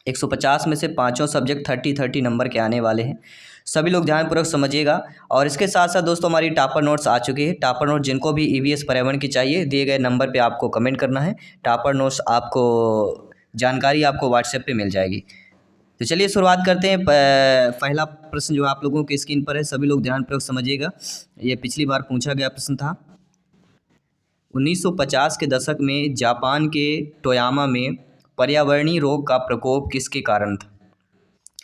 150 में से पाँचों सब्जेक्ट 30-30 नंबर के आने वाले हैं। सभी लोग ध्यानपूर्वक समझिएगा। और इसके साथ साथ दोस्तों हमारी टॉपर नोट्स आ चुकी है। टॉपर नोट जिनको भी ईवीएस पर्यावरण की चाहिए, दिए गए नंबर पे आपको कमेंट करना है। टॉपर नोट्स आपको जानकारी आपको व्हाट्सएप पे मिल जाएगी। तो चलिए शुरुआत करते हैं। पहला प्रश्न जो आप लोगों की स्क्रीन पर है, सभी लोग ध्यानपूर्वक समझिएगा। ये पिछली बार पूछा गया प्रश्न था। 1950 के दशक में जापान के टोयामा में पर्यावरणीय रोग का प्रकोप किसके कारण था?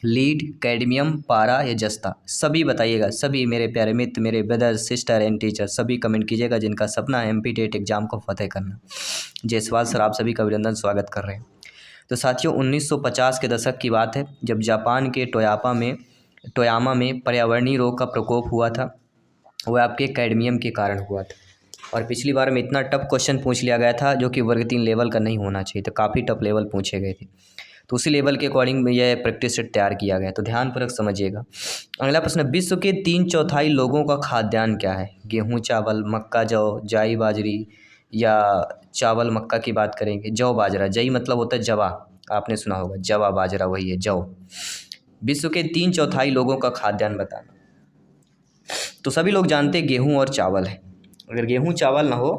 लीड, कैडमियम, पारा या जस्ता? सभी बताइएगा। सभी मेरे प्यारे मित्र, मेरे ब्रदर, सिस्टर एंड टीचर, सभी कमेंट कीजिएगा जिनका सपना है एमपी टेट एग्जाम को फतेह करना। जायसवाल सर, आप सभी का अभिनंदन, स्वागत कर रहे हैं। तो साथियों 1950 के दशक की बात है, जब जापान के टोयामा में पर्यावरणीय रोग का प्रकोप हुआ था। वह आपके कैडमियम के कारण हुआ था। और पिछली बार में इतना टफ क्वेश्चन पूछ लिया गया था जो कि वर्ग 3 लेवल का नहीं होना चाहिए, तो काफ़ी टफ लेवल पूछे गए थे। तो उसी लेवल के अकॉर्डिंग यह प्रैक्टिस सेट तैयार किया गया। तो ध्यानपूर्वक समझिएगा। अगला प्रश्न, विश्व के 3/4 लोगों का खाद्यान्न क्या है? गेहूँ, चावल, मक्का, जौ, जाई, बाजरी या चावल मक्का की बात करेंगे? जौ, बाजरा। जई मतलब होता है जवा, आपने सुना होगा। जवा बाजरा वही है, जौ। विश्व के 3/4 लोगों का खाद्यान्न बताना। तो सभी लोग जानते हैं गेहूँ और चावल है। अगर गेहूँ चावल ना हो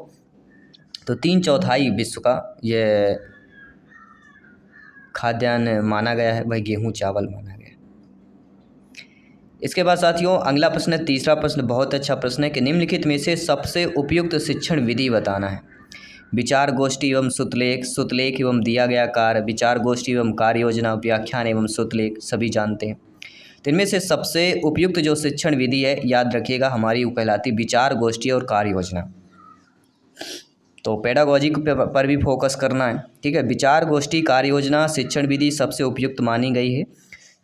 तो 3/4 विश्व का ये खाद्यान्न माना गया है, वही गेहूँ चावल माना गया है। इसके बाद साथियों अगला प्रश्न है, तीसरा प्रश्न बहुत अच्छा प्रश्न है कि निम्नलिखित में से सबसे उपयुक्त शिक्षण विधि बताना है। विचार गोष्ठी एवं सुतलेख, सुतलेख एवं दिया गया कार्य, विचार गोष्ठी एवं कार्य योजना, व्याख्यान एवं सुतलेख, सभी जानते हैं। तो इनमें से सबसे उपयुक्त जो शिक्षण विधि है, याद रखिएगा, हमारी वो कहलाती विचार गोष्ठी और कार्य योजना। तो पेडागॉजी पर भी फोकस करना है, ठीक है। विचार गोष्ठी, कार्य योजना, शिक्षण विधि सबसे उपयुक्त मानी गई है,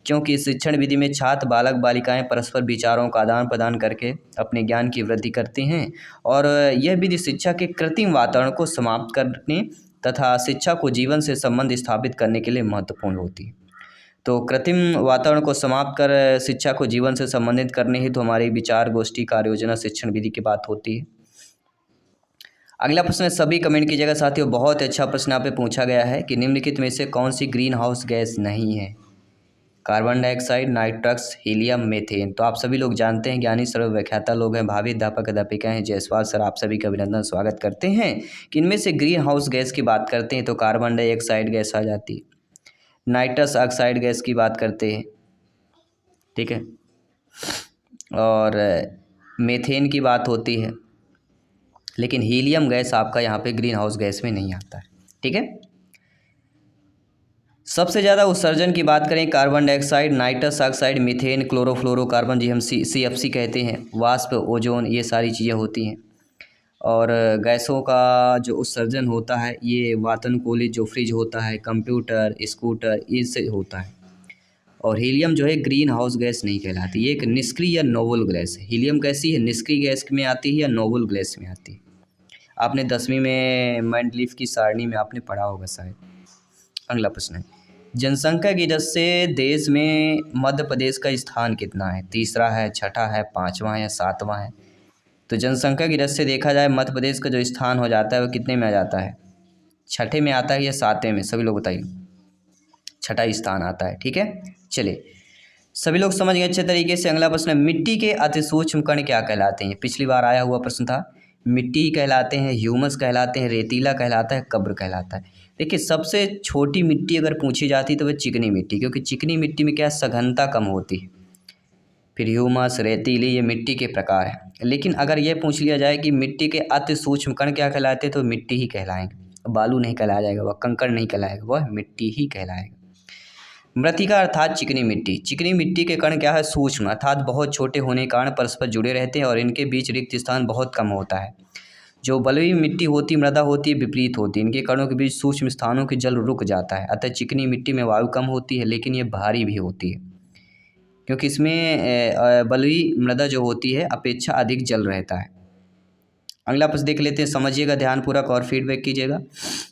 क्योंकि इस शिक्षण विधि में छात्र, बालक, बालिकाएं परस्पर विचारों का आदान प्रदान करके अपने ज्ञान की वृद्धि करते हैं। और यह विधि शिक्षा के कृत्रिम वातावरण को समाप्त करने तथा शिक्षा को जीवन से संबंध स्थापित करने के लिए महत्वपूर्ण होती है। तो कृत्रिम वातावरण को समाप्त कर शिक्षा को जीवन से संबंधित करने हेतु हमारी विचार गोष्ठी, कार्य योजना, शिक्षण विधि की बात होती है। अगला प्रश्न सभी कमेंट कीजिएगा साथियों। बहुत अच्छा प्रश्न यहाँ पे पूछा गया है कि निम्नलिखित में से कौन सी ग्रीन हाउस गैस नहीं है? Carbon dioxide, nitrous, helium, methane. तो आप सभी लोग जानते हैं, ज्ञानी सर्वव्याख्याता लोग हैं, भावी अध्यापक अध्यापिका हैं जायसवाल सर, आप सभी का अभिनंदन, स्वागत करते हैं कि इनमें से ग्रीन हाउस गैस की बात करते हैं तो कार्बन डाइऑक्साइड गैस आ जाती है, नाइट्रस ऑक्साइड गैस की बात करते हैं, ठीक है, और मीथेन की बात होती है, लेकिन हीलियम गैस आपका यहाँ पे ग्रीन हाउस गैस में नहीं आता है, ठीक है। सबसे ज़्यादा उत्सर्जन की बात करें, carbon dioxide, nitrous oxide, methane, chlorofluorocarbon जी हम CFC कहते हैं, वाष्प, ओजोन, ये सारी चीज़ें होती हैं। और गैसों का जो उत्सर्जन होता है ये वातानुकूलित जो फ्रिज होता है, कंप्यूटर, स्कूटर, इससे होता है। और हीलियम जो है ग्रीन हाउस गैस नहीं कहलाती, ये एक निष्क्रिय या नोबल गैस है। हीलियम कैसी है? निष्क्रिय गैस में आती है या नोबल गैस में आती है? आपने 10वीं में मेंडलीफ की सारणी में आपने पढ़ा होगा शायद। अगला प्रश्न है, जनसंख्या की दृष्टि से देश में मध्य प्रदेश का स्थान कितना है? तीसरा है, छठा है, पाँचवा है या सातवां है? तो जनसंख्या की दृष्टि से देखा जाए मध्य प्रदेश का जो स्थान हो जाता है वो कितने में आ जाता है? छठे में आता है या सातवें में? सभी लोग बताइए। छठा स्थान आता है, ठीक है। चलिए सभी लोग समझ गए अच्छे तरीके से। अगला प्रश्न है, मिट्टी के अति सूक्ष्म कण क्या कहलाते हैं? पिछली बार आया हुआ प्रश्न था। मिट्टी कहलाते हैं, ह्यूमस कहलाते हैं, रेतीला कहलाता है, कब्र कहलाता है। देखिए सबसे छोटी मिट्टी अगर पूछी जाती तो वह चिकनी मिट्टी, क्योंकि चिकनी मिट्टी में क्या है, सघनता कम होती है। फिर ह्यूमस, रेतीली, ये मिट्टी के प्रकार हैं। लेकिन अगर ये पूछ लिया जाए कि मिट्टी के अति सूक्ष्म कण क्या कहलाते हैं तो मिट्टी ही कहलाएंगे। बालू नहीं कहलाया जाएगा, वह कंकड़ नहीं कहलाएगा, वह मिट्टी ही कहलाएगा। मृत्तिका अर्थात चिकनी मिट्टी। चिकनी मिट्टी के कण क्या है? सूक्ष्म, अर्थात बहुत छोटे होने के कारण परस्पर जुड़े रहते हैं और इनके बीच रिक्त स्थान बहुत कम होता है। जो बलुई मिट्टी होती, मृदा होती है, विपरीत होती है, इनके कणों के बीच सूक्ष्म स्थानों के जल रुक जाता है। अतः चिकनी मिट्टी में वायु कम होती है, लेकिन ये भारी भी होती है, क्योंकि इसमें बलुई मृदा जो होती है अपेक्षा अधिक जल रहता है। अगला प्रश्न देख लेते हैं, समझिएगा ध्यानपूर्वक और फीडबैक कीजिएगा।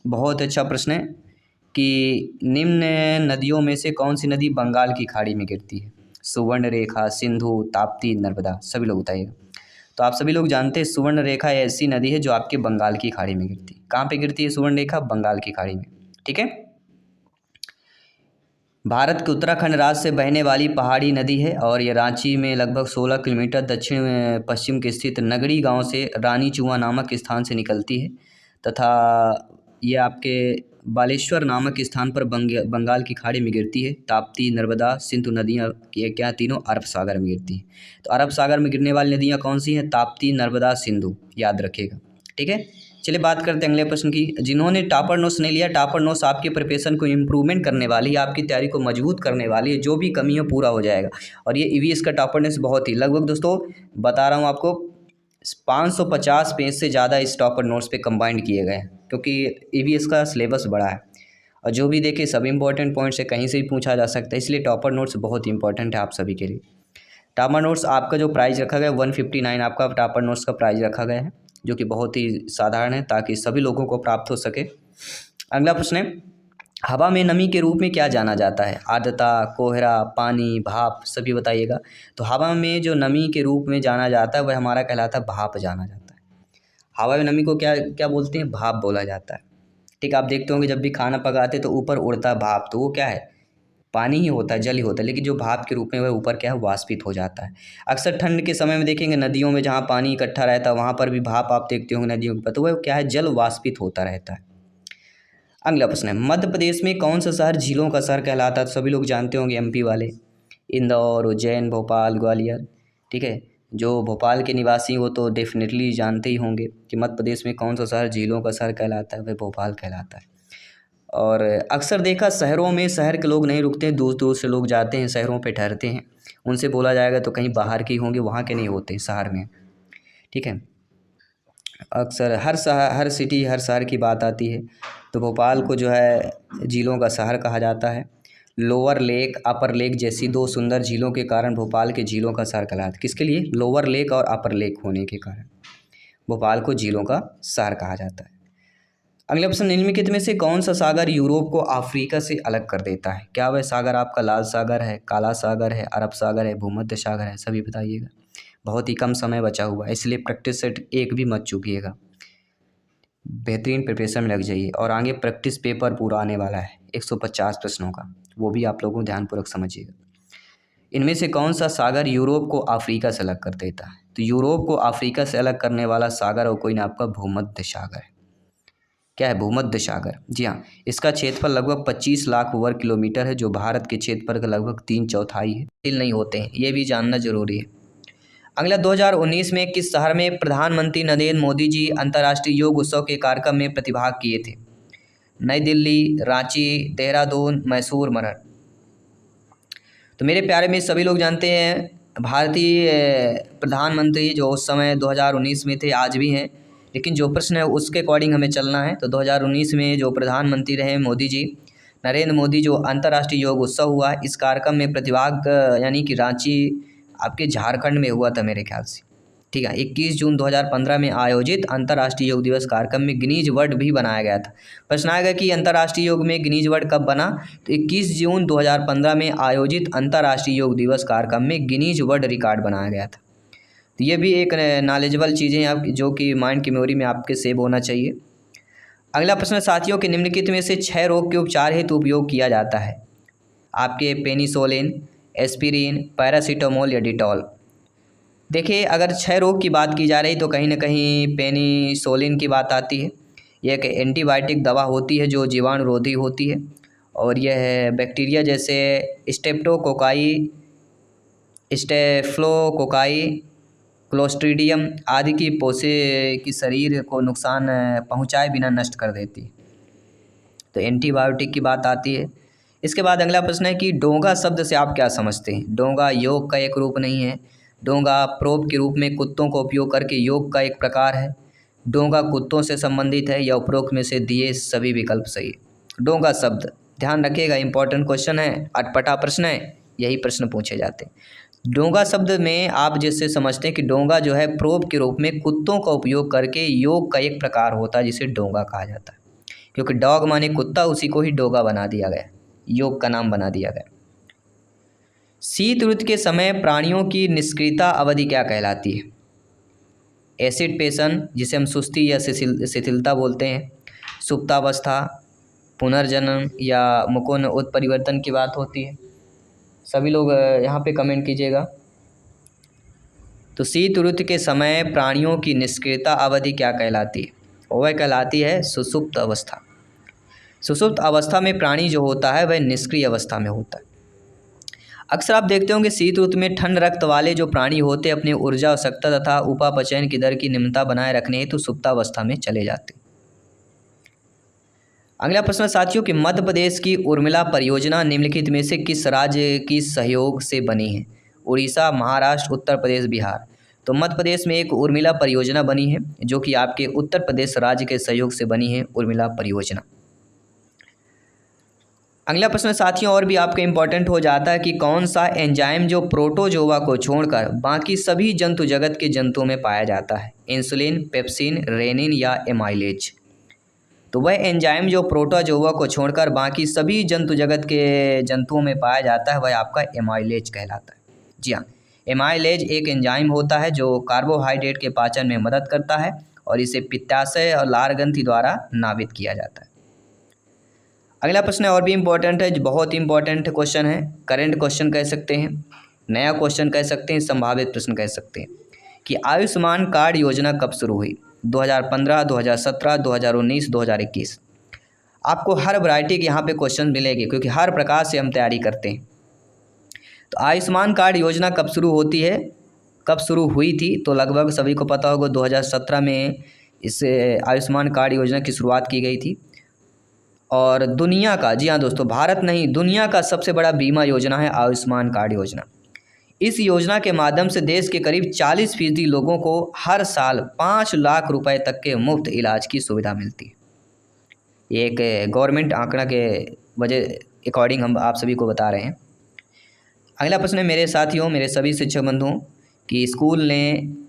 बहुत अच्छा प्रश्न है कि निम्न नदियों में से कौन सी नदी बंगाल की खाड़ी में गिरती है? सुवर्ण रेखा, सिंधु, ताप्ती, नर्मदा, सभी लोग बताइएगा। तो आप सभी लोग जानते हैं सुवर्ण रेखा ऐसी नदी है जो आपके बंगाल की खाड़ी में गिरती है। कहाँ पे गिरती है सुवर्ण रेखा? बंगाल की खाड़ी में, ठीक है। भारत के उत्तराखंड राज्य से बहने वाली पहाड़ी नदी है और ये रांची में लगभग 16 किलोमीटर दक्षिण में पश्चिम के स्थित नगड़ी गांव से रानी चुआ नामक स्थान से निकलती है तथा ये आपके बालेश्वर नामक स्थान पर बंगाल की खाड़ी में गिरती है। ताप्ती, नर्मदा, सिंधु नदियाँ क्या तीनों अरब सागर में गिरती हैं। तो अरब सागर में गिरने वाली नदियाँ कौन सी हैं? ताप्ती, नर्मदा, सिंधु, याद रखिएगा। ठीक है, चलिए बात करते हैं अगले प्रश्न की। जिन्होंने टॉपर नोट्स नहीं लिया, टॉपर नोट्स आपके प्रिपरेशन को इम्प्रूवमेंट करने वाली है, आपकी तैयारी को मजबूत करने वाली है, जो भी कमी है पूरा हो जाएगा। और ये ईवीएस का टॉपर नोट्स बहुत ही लगभग दोस्तों बता रहा हूँ आपको 550 पेज से ज़्यादा इस टॉपर नोट्स पे कंबाइंड किए गए हैं, क्योंकि ईवीएस का सिलेबस बड़ा है और जो भी देखे सब इंपॉर्टेंट पॉइंट्स से कहीं से भी पूछा जा सकता है, इसलिए टॉपर नोट्स बहुत इंपॉर्टेंट है आप सभी के लिए। टॉपर नोट्स आपका जो प्राइस रखा गया 159 आपका टॉपर नोट्स का प्राइस रखा गया है, जो कि बहुत ही साधारण है ताकि सभी लोगों को प्राप्त हो सके। अगला प्रश्न है, हवा में नमी के रूप में क्या जाना जाता है? आर्द्रता, कोहरा, पानी, भाप, सभी बताइएगा। तो हवा में जो नमी के रूप में जाना जाता है वह हमारा कहलाता है भाप जाना जाता है। हवा में नमी को क्या क्या बोलते हैं? भाप बोला जाता है। ठीक, आप देखते होंगे जब भी खाना पकाते तो ऊपर उड़ता है भाप, तो वो क्या है? पानी ही होता है, जल ही होता है, लेकिन जो भाप के रूप में वह ऊपर क्या है? वाष्पित हो जाता है। अक्सर ठंड के समय में देखेंगे नदियों में जहाँ पानी इकट्ठा रहता है वहाँ पर भी भाप आप देखते होंगे नदियों के ऊपर, तो वह क्या है? जल वाष्पित होता रहता है। अगला प्रश्न है, मध्य प्रदेश में कौन सा शहर झीलों का शहर कहलाता है? तो सभी लोग जानते होंगे एमपी वाले, इंदौर, उज्जैन, भोपाल, ग्वालियर। ठीक है, जो भोपाल के निवासी हो तो डेफिनेटली जानते ही होंगे कि मध्य प्रदेश में कौन सा शहर झीलों का शहर कहलाता है? वह भोपाल कहलाता है। और अक्सर देखा शहरों में शहर के लोग नहीं रुकते हैं, दूर दूर से लोग जाते हैं शहरों पे ठहरते हैं, उनसे बोला जाएगा तो कहीं बाहर के ही होंगे, वहाँ के नहीं होते शहर में। ठीक है, अक्सर हर शहर, हर सिटी, हर शहर की बात आती है तो भोपाल को जो है झीलों का शहर कहा जाता है। लोअर लेक, अपर लेक जैसी दो सुंदर झीलों के कारण भोपाल के झीलों का शहर कहलाता है। किसके लिए? लोअर लेक और अपर लेक होने के कारण भोपाल को झीलों का शहर कहा जाता है। अगले प्रश्न, निम्नलिखित में से कौन सा सागर यूरोप को अफ्रीका से अलग कर देता है? क्या वह सागर आपका लाल सागर है, काला सागर है, अरब सागर है, भूमध्य सागर है? सभी बताइएगा। बहुत ही कम समय बचा हुआ है, इसलिए प्रैक्टिस सेट एक भी मत चूकिएगा, बेहतरीन प्रिपरेशन में लग जाइए। और आगे प्रैक्टिस पेपर पूरा आने वाला है 150 प्रश्नों का, वो भी आप लोगों ध्यानपूर्वक समझिएगा। इनमें से कौन सा सागर यूरोप को अफ्रीका से अलग कर देता है? तो यूरोप को अफ्रीका से अलग करने वाला सागर और कोई ना आपका भूमध्य सागर है। क्या है? भूमध्य सागर। जी हाँ, इसका क्षेत्रफल लगभग 25 लाख वर्ग किलोमीटर है, जो भारत के क्षेत्रफल का लगभग 3/4 है। तिल नहीं होते हैं, ये भी जानना जरूरी है। अगला, 2019 में किस शहर में प्रधानमंत्री नरेंद्र मोदी जी अंतर्राष्ट्रीय योग उत्सव के कार्यक्रम में प्रतिभाग किए थे? नई दिल्ली, रांची, देहरादून, मैसूर, मरठ। तो मेरे प्यारे में सभी लोग जानते हैं भारतीय प्रधानमंत्री जो उस समय 2019 में थे, आज भी हैं, लेकिन जो प्रश्न है उसके अकॉर्डिंग हमें चलना है। तो 2019 में जो प्रधानमंत्री रहे मोदी जी, नरेंद्र मोदी, जो अंतर्राष्ट्रीय योग उत्सव हुआ इस कार्यक्रम में प्रतिभाग यानी कि रांची आपके झारखंड में हुआ था मेरे ख्याल से। ठीक है, 21 जून 2015 में आयोजित अंतर्राष्ट्रीय योग दिवस कार्यक्रम में गिनीज वर्ल्ड भी बनाया गया था। प्रश्न आएगा कि अंतर्राष्ट्रीय योग में गिनीज वर्ल्ड कब बना? तो 21 जून 2015 में आयोजित अंतर्राष्ट्रीय योग दिवस कार्यक्रम में गिनीज वर्ल्ड रिकॉर्ड बनाया गया था। तो ये भी एक नॉलेजेबल चीज़ें आप जो कि माइंड की मेमोरी में आपके सेव होना चाहिए। अगला प्रश्न, साथियों के निम्नलिखित में से 6 रोग के उपचार हेतु उपयोग किया जाता है? आपके पेनिसोलिन, एस्पिरिन, पैरासीटामोल या डिटॉल। देखिए, अगर 6 रोग की बात की जा रही तो कहीं ना कहीं पेनिसोलिन की बात आती है। यह एक एंटीबायोटिक दवा होती है जो जीवाणुरोधी होती है और यह बैक्टीरिया जैसे स्टेप्टोकोकाई, स्टेफ्लोकोकाई, क्लोस्ट्रीडियम आदि की पोसे की शरीर को नुकसान पहुंचाए बिना नष्ट कर देती है। तो एंटीबायोटिक की बात आती है। इसके बाद अगला प्रश्न है कि डोंगा शब्द से आप क्या समझते हैं? डोंगा योग का एक रूप नहीं है। डोंगा प्रोप के रूप में कुत्तों का उपयोग करके योग का एक प्रकार है। डोंगा कुत्तों से संबंधित है या उपरोक्त में से दिए सभी विकल्प सही है। डोंगा शब्द ध्यान रखिएगा, इंपॉर्टेंट क्वेश्चन है, अटपटा प्रश्न है, यही प्रश्न पूछे जाते हैं। डोंगा शब्द में आप जैसे समझते हैं कि डोंगा जो है प्रोप के रूप में कुत्तों का उपयोग करके योग का एक प्रकार होता है जिसे डोंगा कहा जाता है, क्योंकि डॉग माने कुत्ता, उसी को ही डोगा बना दिया गया, योग का नाम बना दिया गया। शीत ऋतु के समय प्राणियों की निष्क्रियता अवधि क्या कहलाती है? एसिड पेशन जिसे हम सुस्ती या शिथिलता बोलते हैं, सुप्तावस्था, पुनर्जन्म या मुकोन उत्परिवर्तन की बात होती है? सभी लोग यहाँ पे कमेंट कीजिएगा। तो शीत ऋतु के समय प्राणियों की निष्क्रियता अवधि क्या कहलाती है? वह कहलाती है सुषुप्त अवस्था। सुषुप्त अवस्था में प्राणी जो होता है वह निष्क्रिय अवस्था में होता है। अक्सर आप देखते होंगे शीत ऋतु में ठंड रक्त वाले जो प्राणी होते हैं अपनी ऊर्जा आवश्यकता तथा उपापचयन की दर की निम्नता बनाए रखने हेतु सुप्तावस्था में चले जाते हैं। अगला प्रश्न साथियों कि मध्य प्रदेश की उर्मिला परियोजना निम्नलिखित में से किस राज्य की सहयोग से बनी है? उड़ीसा, महाराष्ट्र, उत्तर प्रदेश, बिहार। तो मध्य प्रदेश में एक उर्मिला परियोजना बनी है जो कि आपके उत्तर प्रदेश राज्य के सहयोग से बनी है उर्मिला परियोजना। अगला प्रश्न साथियों और भी आपका इम्पोर्टेंट हो जाता है कि कौन सा एंजाइम जो प्रोटोजोआ को छोड़कर बाकी सभी जंतु जगत के जंतुओं में पाया जाता है? इंसुलिन, पेप्सिन, रेनिन या एमाइलेज। तो वह एंजाइम जो प्रोटोजोआ को छोड़कर बाकी सभी जंतु जगत के जंतुओं में पाया जाता है वह आपका एमाइलेज कहलाता है। जी हाँ, एमाइलेज एक एंजाइम होता है जो कार्बोहाइड्रेट के पाचन में मदद करता है और इसे पित्ताशय और लार ग्रंथि द्वारा नाभित किया जाता है। अगला प्रश्न और भी इम्पोर्टेंट है, बहुत इंपॉर्टेंट क्वेश्चन है, करंट क्वेश्चन कह सकते हैं, नया क्वेश्चन कह सकते हैं, संभावित प्रश्न कह सकते हैं कि आयुष्मान कार्ड योजना कब शुरू हुई? 2015, 2017, 2019, 2021। आपको हर वैरायटी के यहाँ पे क्वेश्चन मिलेंगे क्योंकि हर प्रकार से हम तैयारी करते हैं। तो आयुष्मान कार्ड योजना कब शुरू होती है, कब शुरू हुई थी? तो लगभग सभी को पता होगा 2017 में इस आयुष्मान कार्ड योजना की शुरुआत की गई थी। और दुनिया का, जी हाँ दोस्तों, भारत नहीं दुनिया का सबसे बड़ा बीमा योजना है आयुष्मान कार्ड योजना। इस योजना के माध्यम से देश के करीब 40% लोगों को हर साल 5 लाख रुपए तक के मुफ्त इलाज की सुविधा मिलती है। ये एक गवर्नमेंट आंकड़ा के वजह अकॉर्डिंग हम आप सभी को बता रहे हैं। अगला प्रश्न है मेरे साथियों, मेरे सभी शिक्षक बंधुओं कि स्कूल ने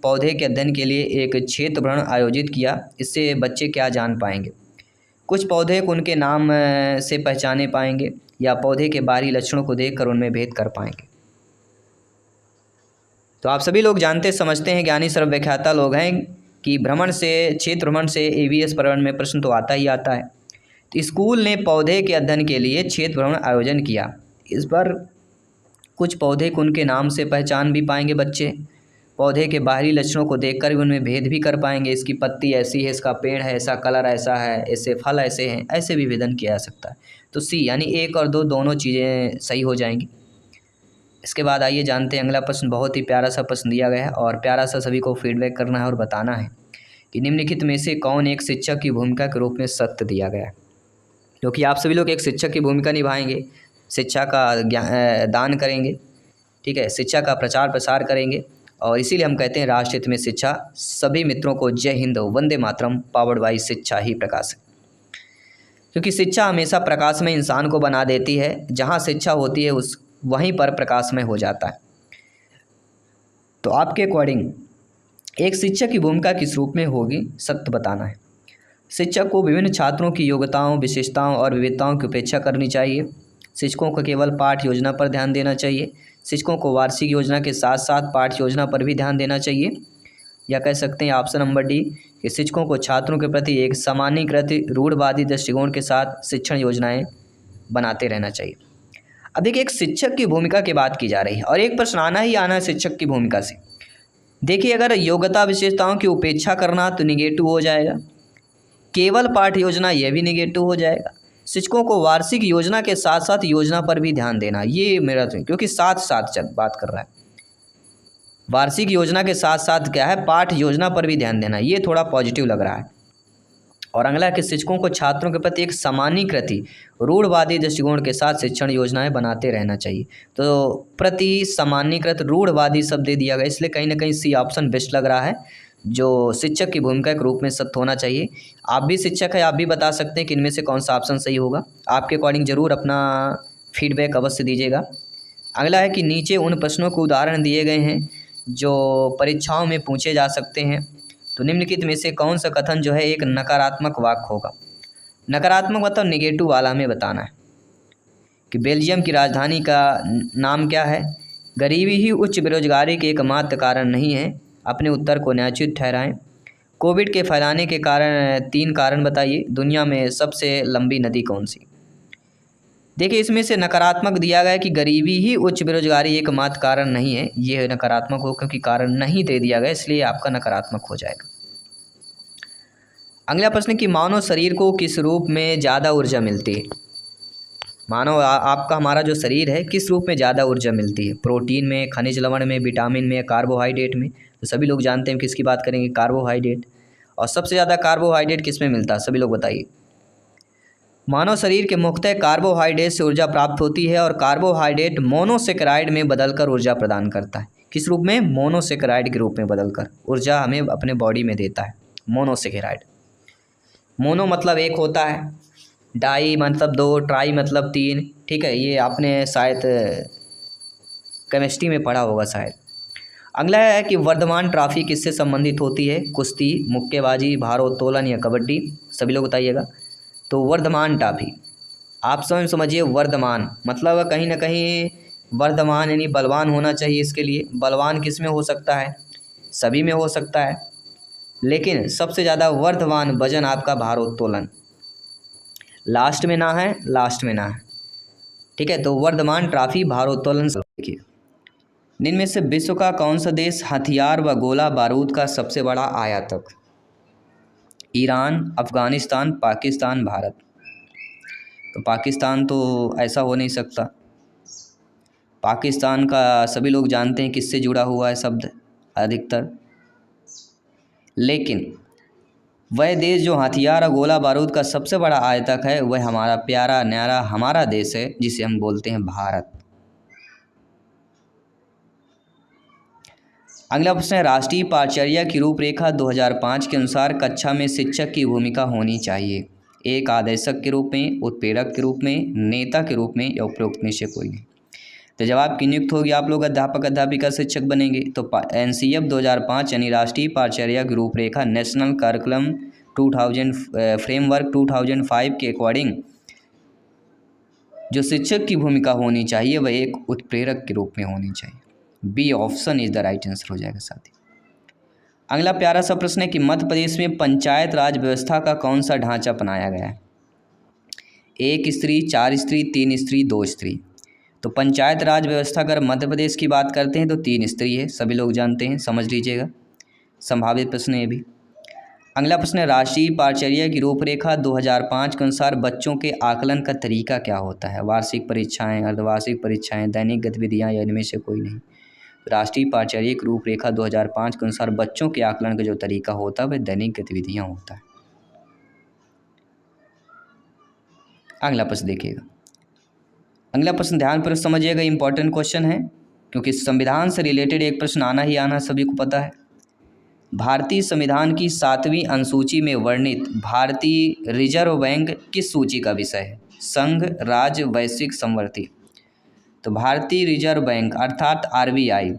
पौधे के अध्ययन के लिए एक क्षेत्र भ्रमण आयोजित किया, इससे बच्चे क्या जान पाएंगे? कुछ पौधे को उनके नाम से पहचाने पाएंगे या पौधे के बाहरी लक्षणों को देखकर उनमें भेद कर पाएंगे? तो आप सभी लोग जानते समझते हैं, ज्ञानी सर्वव्याख्याता लोग हैं कि भ्रमण से, क्षेत्र भ्रमण से EVS पर्यावरण में प्रश्न तो आता ही आता है। तो स्कूल ने पौधे के अध्ययन के लिए क्षेत्र भ्रमण आयोजन किया। इस पर कुछ पौधे को उनके नाम से पहचान भी पाएंगे बच्चे, पौधे के बाहरी लक्षणों को देखकर भी उनमें भेद भी कर पाएंगे, इसकी पत्ती ऐसी है, इसका पेड़ है ऐसा, कलर ऐसा है, ऐसे फल ऐसे हैं, ऐसे भी विवेदन किया जा सकता है। तो सी यानी 1 और 2 दोनों चीज़ें सही हो जाएंगी। इसके बाद आइए जानते हैं अगला प्रश्न, बहुत ही प्यारा सा प्रश्न दिया गया है और प्यारा सा सभी को फीडबैक करना है और बताना है कि निम्नलिखित में से कौन एक शिक्षक की भूमिका के रूप में सत्य दिया गया है? क्योंकि आप सभी लोग एक शिक्षक की भूमिका निभाएंगे, शिक्षा का दान करेंगे, ठीक है, शिक्षा का प्रचार प्रसार करेंगे और इसीलिए हम कहते हैं राष्ट्र हित में शिक्षा। सभी मित्रों को जय हिंद, वंदे मातरम, पावर्ड बाय शिक्षा ही प्रकाश। क्योंकि शिक्षा हमेशा प्रकाश में इंसान को बना देती है, जहाँ शिक्षा होती है उस वहीं पर प्रकाशमय हो जाता है। तो आपके अकॉर्डिंग एक शिक्षक की भूमिका किस रूप में होगी, सत्य बताना है। शिक्षक को विभिन्न छात्रों की योग्यताओं, विशेषताओं और विविधताओं की उपेक्षा करनी चाहिए। शिक्षकों को केवल पाठ योजना पर ध्यान देना चाहिए। शिक्षकों को वार्षिक योजना के साथ साथ पाठ योजना पर भी ध्यान देना चाहिए। या कह सकते हैं ऑप्शन नंबर डी कि शिक्षकों को छात्रों के प्रति एक सामान्यीकृत रूढ़वादी दृष्टिकोण के साथ शिक्षण योजनाएं बनाते रहना चाहिए। अब देखिए, एक शिक्षक की भूमिका की बात की जा रही है और एक प्रश्न आना ही आना है शिक्षक की भूमिका से। देखिए, अगर योग्यता विशेषताओं की उपेक्षा करना तो निगेटिव हो जाएगा, केवल पाठ योजना यह भी निगेटिव हो जाएगा। शिक्षकों को वार्षिक योजना के साथ साथ योजना पर भी ध्यान देना, ये मेरा तो, क्योंकि साथ साथ बात कर रहा है, वार्षिक योजना के साथ साथ क्या है, पाठ योजना पर भी ध्यान देना, ये थोड़ा पॉजिटिव लग रहा है। और अगला कि शिक्षकों को छात्रों के प्रति एक सामान्यीकृत रूढ़वादी दृष्टिकोण के साथ शिक्षण योजनाएं बनाते रहना चाहिए। तो प्रति सामान्यीकृत रूढ़वादी शब्द दे दिया गया, इसलिए कहीं ना कहीं सी ऑप्शन बेस्ट लग रहा है, जो शिक्षक की भूमिका के रूप में सत्य होना चाहिए। आप भी शिक्षक है, आप भी बता सकते हैं कि इनमें से कौन सा ऑप्शन सही होगा। आपके अकॉर्डिंग ज़रूर अपना फीडबैक अवश्य दीजिएगा। अगला है कि नीचे उन प्रश्नों के उदाहरण दिए गए हैं जो परीक्षाओं में पूछे जा सकते हैं, तो निम्नलिखित में से कौन सा कथन जो है एक नकारात्मक वाक्य होगा? नकारात्मक मतलब निगेटिव वाला हमें बताना है कि बेल्जियम की राजधानी का नाम क्या है? गरीबी ही उच्च बेरोजगारी के एकमात्र कारण नहीं है, अपने उत्तर को न्यायोचित ठहराएं। कोविड के फैलाने के कारण 3 कारण बताइए। दुनिया में सबसे लंबी नदी कौन सी? देखिए, इसमें से नकारात्मक दिया गया है कि गरीबी ही उच्च बेरोजगारी एकमात्र कारण नहीं है। ये नकारात्मक हो क्योंकि कारण नहीं दे दिया गया, इसलिए आपका नकारात्मक हो जाएगा। अगला प्रश्न कि मानव शरीर को किस रूप में ज़्यादा ऊर्जा मिलती है? मानव आपका हमारा जो शरीर है किस रूप में ज़्यादा ऊर्जा मिलती है? प्रोटीन में, खनिज लवण में, विटामिन में, कार्बोहाइड्रेट में? तो सभी लोग जानते हैं किसकी बात करेंगे, कार्बोहाइड्रेट। और सबसे ज़्यादा कार्बोहाइड्रेट किस में मिलता है, सभी लोग बताइए। मानव शरीर के मुख्यतः कार्बोहाइड्रेट से ऊर्जा प्राप्त होती है और कार्बोहाइड्रेट मोनोसेकेराइड में बदलकर ऊर्जा प्रदान करता है। किस रूप में? मोनोसेकेराइड के रूप में बदलकर ऊर्जा हमें अपने बॉडी में देता है। मोनोसेकेराइड, मोनो मतलब एक होता है, डाई मतलब 2, ट्राई मतलब 3। ठीक है, ये आपने शायद केमिस्ट्री में पढ़ा होगा शायद। अगला है कि वर्धमान ट्रॉफी किससे संबंधित होती है? कुश्ती, मुक्केबाजी, भारोत्तोलन या कबड्डी? सभी लोग बताइएगा। तो वर्धमान ट्रॉफी, आप स्वयं समझिए। वर्धमान मतलब कहीं ना कहीं वर्धमान यानी बलवान होना चाहिए। इसके लिए बलवान किस में हो सकता है? सभी में हो सकता है, लेकिन सबसे ज़्यादा वर्धमान वजन आपका भारोत्तोलन। लास्ट में ना है, लास्ट में ना है। ठीक है, तो वर्धमान ट्रॉफी भारोत्तोलन। देखिए, निम्न में से विश्व का कौन सा देश हथियार व गोला बारूद का सबसे बड़ा आयातक? ईरान, अफ़गानिस्तान, पाकिस्तान, भारत? तो पाकिस्तान तो ऐसा हो नहीं सकता। पाकिस्तान का सभी लोग जानते हैं किससे जुड़ा हुआ है शब्द अधिकतर, लेकिन वह देश जो हथियार और गोला बारूद का सबसे बड़ा आयातक है वह हमारा प्यारा न्यारा हमारा देश है, जिसे हम बोलते हैं भारत। अगला प्रश्न है, राष्ट्रीय पाठचर्या की रूपरेखा 2005 के अनुसार कक्षा में शिक्षक की भूमिका होनी चाहिए? एक आदेशक के रूप में, उत्प्रेरक के रूप में, नेता के रूप में या उपरोक्त में से कोई नहीं? तो जब आपकी नियुक्त होगी, आप लोग अध्यापक अध्यापिका शिक्षक बनेंगे, तो NCF 2005 यानी राष्ट्रीय पाठचर्या की रूपरेखा नेशनल करिकुलम 2000 फ्रेमवर्क 2005 के अकॉर्डिंग जो शिक्षक की भूमिका होनी चाहिए वह एक उत्प्रेरक के रूप में होनी चाहिए। B option is the right answer हो जाएगा साथी। अगला प्यारा सा प्रश्न है कि मध्य प्रदेश में पंचायत राज व्यवस्था का कौन सा ढांचा अपनाया गया है? 1 स्त्री, 4 स्त्री, 3 स्त्री, 2 स्त्री? तो पंचायत राज व्यवस्था अगर मध्य प्रदेश की बात करते हैं तो 3 स्त्री है, सभी लोग जानते हैं, समझ लीजिएगा। संभावित प्रश्न है भी। अगला प्रश्न है, राष्ट्रीय पाठचर्या की रूपरेखा 2005 के अनुसार बच्चों के आकलन का तरीका क्या होता है? वार्षिक परीक्षाएं, अर्धवार्षिक परीक्षाएं, दैनिक गतिविधियां या इनमें से कोई नहीं? राष्ट्रीय पाठचर्या की रूपरेखा 2005 के अनुसार बच्चों के आकलन का जो तरीका होता है वह दैनिक गतिविधियां होता है। अगला प्रश्न देखिएगा। अगला प्रश्न ध्यानपूर्वक समझिएगा, इंपॉर्टेंट क्वेश्चन है क्योंकि संविधान से रिलेटेड एक प्रश्न आना ही आना सभी को पता है। भारतीय संविधान की 7वीं अनुसूची में वर्णित भारतीय रिजर्व बैंक किस सूची का विषय है? संघ, राज्य, वैश्विक, समवर्ती? तो भारतीय रिजर्व बैंक अर्थात RBI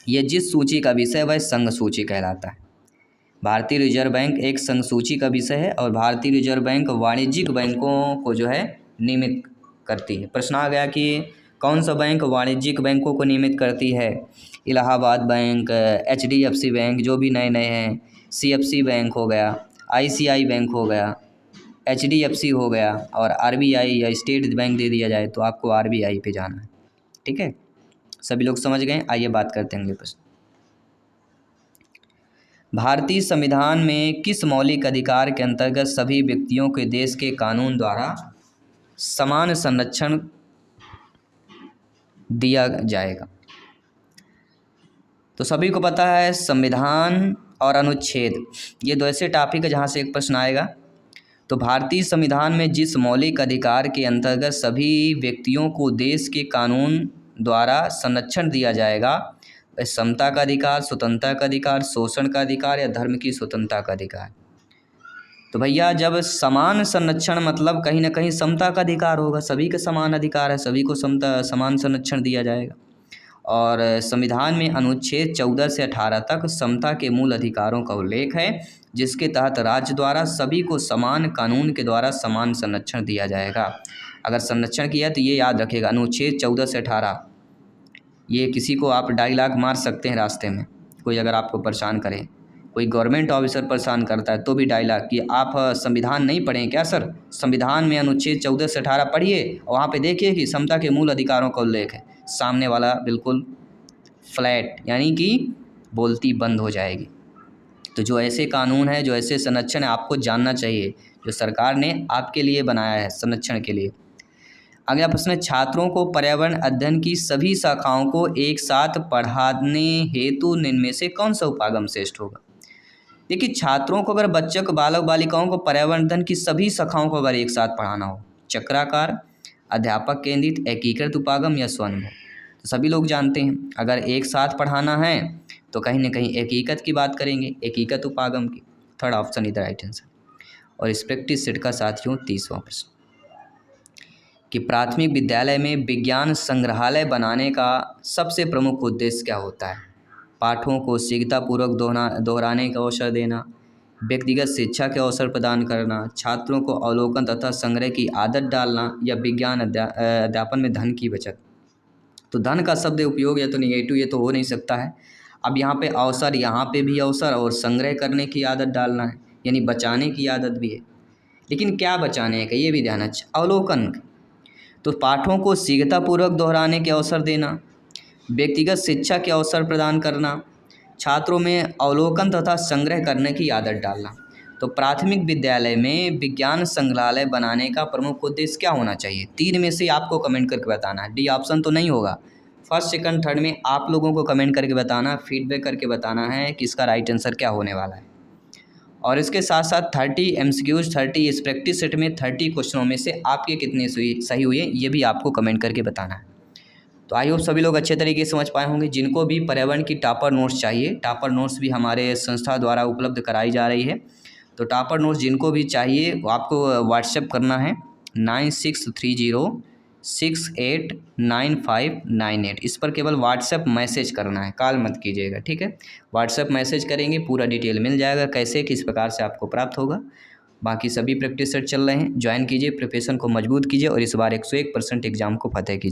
ये जिस सूची का विषय वह संघ सूची कहलाता है। भारतीय रिजर्व बैंक एक संघ सूची का विषय है और भारतीय रिजर्व बैंक वाणिज्यिक बैंकों को जो है नियमित करती है। प्रश्न आ गया कि कौन सा बैंक वाणिज्यिक बैंकों को नियमित करती है? इलाहाबाद बैंक, HDFC बैंक जो भी नए नए हैं, CFC बैंक हो गया, ICI बैंक हो गया, HDFC हो गया और RBI या स्टेट बैंक दे दिया जाए तो आपको RBI पे जाना है। ठीक है, सभी लोग समझ गए। आइए बात करते हैं अगले प्रश्न। भारतीय संविधान में किस मौलिक अधिकार के अंतर्गत सभी व्यक्तियों के देश के कानून द्वारा समान संरक्षण दिया जाएगा? तो सभी को पता है संविधान और अनुच्छेद ये दो ऐसे टॉपिक है जहाँ से एक प्रश्न आएगा। तो भारतीय संविधान में जिस मौलिक अधिकार के अंतर्गत सभी व्यक्तियों को देश के कानून द्वारा संरक्षण दिया जाएगा वह समता का अधिकार, स्वतंत्रता का अधिकार, शोषण का अधिकार या धर्म की स्वतंत्रता का अधिकार। तो भैया जब समान संरक्षण मतलब कहीं ना कहीं समता का अधिकार होगा, सभी का समान अधिकार है, सभी को समान संरक्षण दिया जाएगा। और संविधान में अनुच्छेद 14 से 18 तक समता के मूल अधिकारों का उल्लेख है जिसके तहत राज्य द्वारा सभी को समान कानून के द्वारा समान संरक्षण दिया जाएगा। अगर संरक्षण किया तो ये याद रखिएगा, अनुच्छेद 14 से 18 ये किसी को आप डायलॉग मार सकते हैं रास्ते में, कोई अगर आपको परेशान करे कोई गवर्नमेंट ऑफिसर परेशान करता है तो भी डायलॉग कि आप संविधान नहीं पढ़े हैं क्या सर? संविधान में अनुच्छेद 14 से 18 पढ़िए और वहाँ पे देखिए कि समता के मूल अधिकारों का उल्लेख है। सामने वाला बिल्कुल फ्लैट यानी कि बोलती बंद हो जाएगी। तो जो ऐसे कानून है, जो ऐसे संरक्षण है, आपको जानना चाहिए, जो सरकार ने आपके लिए बनाया है संरक्षण के लिए। अगला प्रश्न है, छात्रों को पर्यावरण अध्ययन की सभी शाखाओं को एक साथ पढ़ाने हेतु निम्न में से कौन सा उपागम श्रेष्ठ होगा? देखिए, छात्रों को अगर बच्चों को, बालक बालिकाओं को पर्यावरण अध्ययन की सभी शाखाओं को अगर एक साथ पढ़ाना हो, चक्राकार, अध्यापक केंद्रित, एकीकृत उपागम या स्वयंभू, तो सभी लोग जानते हैं अगर एक साथ पढ़ाना है तो कहीं ना कहीं एकीकृत की बात करेंगे, एकीकृत उपागम की। थर्ड ऑप्शन इधर राइट आंसर। और इस प्रैक्टिस सेट का साथियों 30वां प्रश्न कि प्राथमिक विद्यालय में विज्ञान संग्रहालय बनाने का सबसे प्रमुख उद्देश्य क्या होता है? पाठों को शीघ्रतापूर्वक दोहराने का अवसर देना, व्यक्तिगत शिक्षा के अवसर प्रदान करना, छात्रों को अवलोकन तथा संग्रह की आदत डालना या विज्ञान अध्यापन में धन की बचत। तो धन का शब्द उपयोग या तो निगेटिव, ये तो हो नहीं सकता है। अब यहाँ पे अवसर, यहाँ पे भी अवसर और संग्रह करने की आदत डालना है, यानी बचाने की आदत भी है। लेकिन क्या बचाने का ये भी ध्यान अच्छा, अवलोकन। तो पाठों को शीघ्रतापूर्वक दोहराने के अवसर देना, व्यक्तिगत शिक्षा के अवसर प्रदान करना, छात्रों में अवलोकन तथा संग्रह करने की आदत डालना। तो प्राथमिक विद्यालय में विज्ञान संग्रहालय बनाने का प्रमुख उद्देश्य क्या होना चाहिए? 3 में से आपको कमेंट करके बताना है। डी ऑप्शन तो नहीं होगा। फर्स्ट, सेकंड, थर्ड में आप लोगों को कमेंट करके बताना, फीडबैक करके बताना है कि इसका राइट आंसर क्या होने वाला है। और इसके साथ साथ 30 MCQs, 30 इस प्रैक्टिस सेट में 30 क्वेश्चनों में से आपके कितने सही हुए ये भी आपको कमेंट करके बताना है। तो आई होप सभी लोग अच्छे तरीके से समझ पाए होंगे। जिनको भी पर्यावरण की टॉपर नोट्स चाहिए, टॉपर नोट्स भी हमारे संस्था द्वारा उपलब्ध कराई जा रही है। तो टॉपर नोट्स जिनको भी चाहिए वो आपको व्हाट्सएप करना है 9630689598। इस पर केवल व्हाट्सएप मैसेज करना है, कॉल मत कीजिएगा, ठीक है। व्हाट्सएप मैसेज करेंगे, पूरा डिटेल मिल जाएगा कैसे किस प्रकार से आपको प्राप्त होगा। बाकी सभी प्रैक्टिस सेट चल रहे हैं, ज्वाइन कीजिए, प्रिपरेशन को मजबूत कीजिए और इस बार 101% एग्जाम को फतेह कीजिए।